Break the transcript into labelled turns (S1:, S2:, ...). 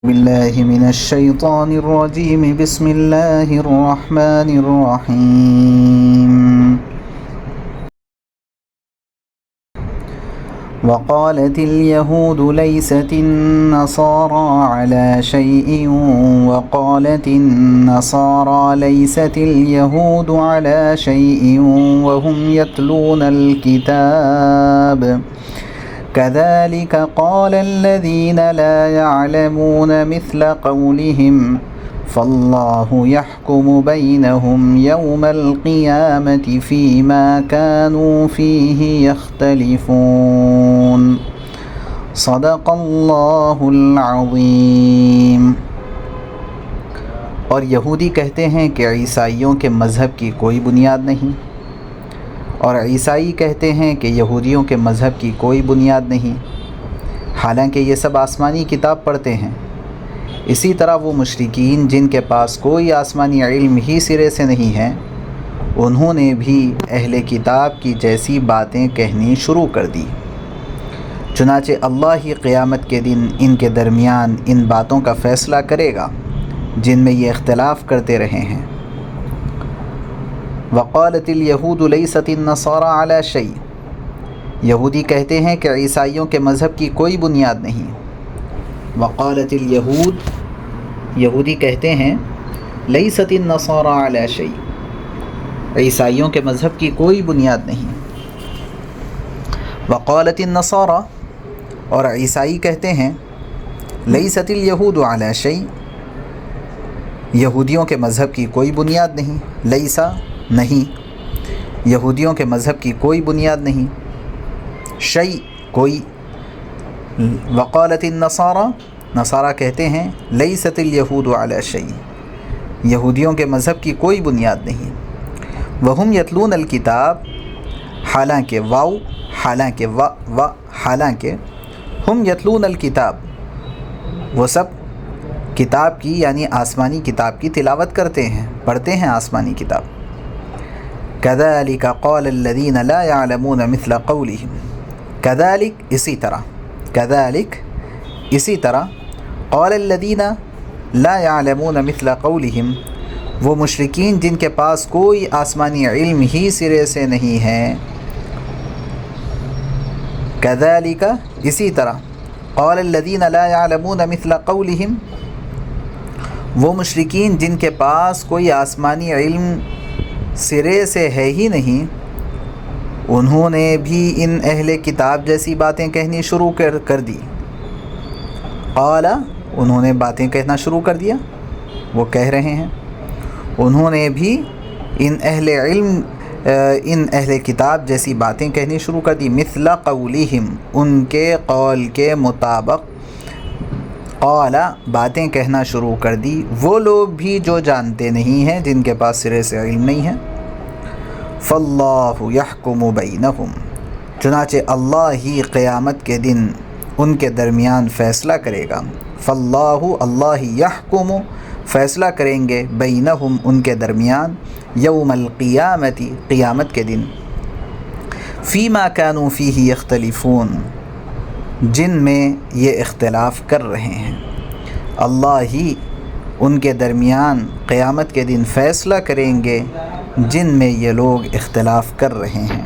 S1: بالله من الشيطان الرجيم بسم الله الرحمن الرحيم وقالت اليهود ليست النصارى على شيء وقالت النصارى ليست اليهود على شيء وهم يتلون الكتاب كذلك قال الذين لا يعلمون مثل قولهم فالله يحكم بينهم يوم القيامة فيما كانوا فيه يختلفون صدق الله العظيم۔ اور یہودی کہتے ہیں کہ عیسائیوں کے مذہب کی کوئی بنیاد نہیں، اور عیسائی کہتے ہیں کہ یہودیوں کے مذہب کی کوئی بنیاد نہیں، حالانکہ یہ سب آسمانی کتاب پڑھتے ہیں۔ اسی طرح وہ مشرکین جن کے پاس کوئی آسمانی علم ہی سرے سے نہیں ہے، انہوں نے بھی اہل کتاب کی جیسی باتیں کہنی شروع کر دی۔ چنانچہ اللہ ہی قیامت کے دن ان کے درمیان ان باتوں کا فیصلہ کرے گا جن میں یہ اختلاف کرتے رہے ہیں۔ وقالت الیہود لیست النصارى علی شیء، یہودی کہتے ہیں کہ عیسائیوں کے مذہب کی کوئی بنیاد نہیں۔ وقالت الیہود، یہودی کہتے ہیں لیست النصارى علی شیء، عیسائیوں کے مذہب کی کوئی بنیاد نہیں۔ وقالت النصارى، اور عیسائی کہتے ہیں لیست الیہود علی شیء، یہودیوں کے مذہب کی کوئی بنیاد نہیں۔ لیسا نہیں، یہودیوں کے مذہب کی کوئی بنیاد نہیں۔ شیء کوئی۔ وقالت النصارى، نصارہ کہتے ہیں لیست الیہود علی شیء، یہودیوں کے مذہب کی کوئی بنیاد نہیں۔ وہم یتلون الکتاب، حالانکہ حالانکہ ہم یتلون الکتاب، وہ سب کتاب کی یعنی آسمانی کتاب کی تلاوت کرتے ہیں، پڑھتے ہیں آسمانی کتاب۔ كذلك قال الذين لا يعلمون مثل قولهم، كذلك اسی طرح قال الذين لا يعلمون مثل قولهم، وہ مشرکین جن کے پاس کوئی آسمانی علم ہی سرے سے نہیں ہے، كذلك اسی طرح قال الذين لا يعلمون مثل قولهم، وہ مشرکین جن کے پاس کوئی آسمانی علم سرے سے ہے ہی نہیں، انہوں نے بھی ان اہل کتاب جیسی باتیں کہنی شروع کر دی۔ قال، انہوں نے باتیں کہنا شروع کر دیا، وہ کہہ رہے ہیں انہوں نے بھی ان اہل کتاب جیسی باتیں کہنی شروع کر دی۔ مثل قولہم، ان کے قول کے مطابق۔ قال، باتیں کہنا شروع کر دی وہ لوگ بھی جو جانتے نہیں ہیں، جن کے پاس سرے سے علم نہیں ہے۔ فاللہ یحکم بینہم، چنانچہ اللہ ہی قیامت کے دن ان کے درمیان فیصلہ کرے گا۔ فاللہ، اللہ یحکم، فیصلہ کریں گے، بینہم، ان کے درمیان، یوم القیامت، قیامت کے دن، فیما کانوا فیہ یختلفون، جن میں یہ اختلاف کر رہے ہیں۔ اللہ ہی ان کے درمیان قیامت کے دن فیصلہ کریں گے جن میں یہ لوگ اختلاف کر رہے ہیں۔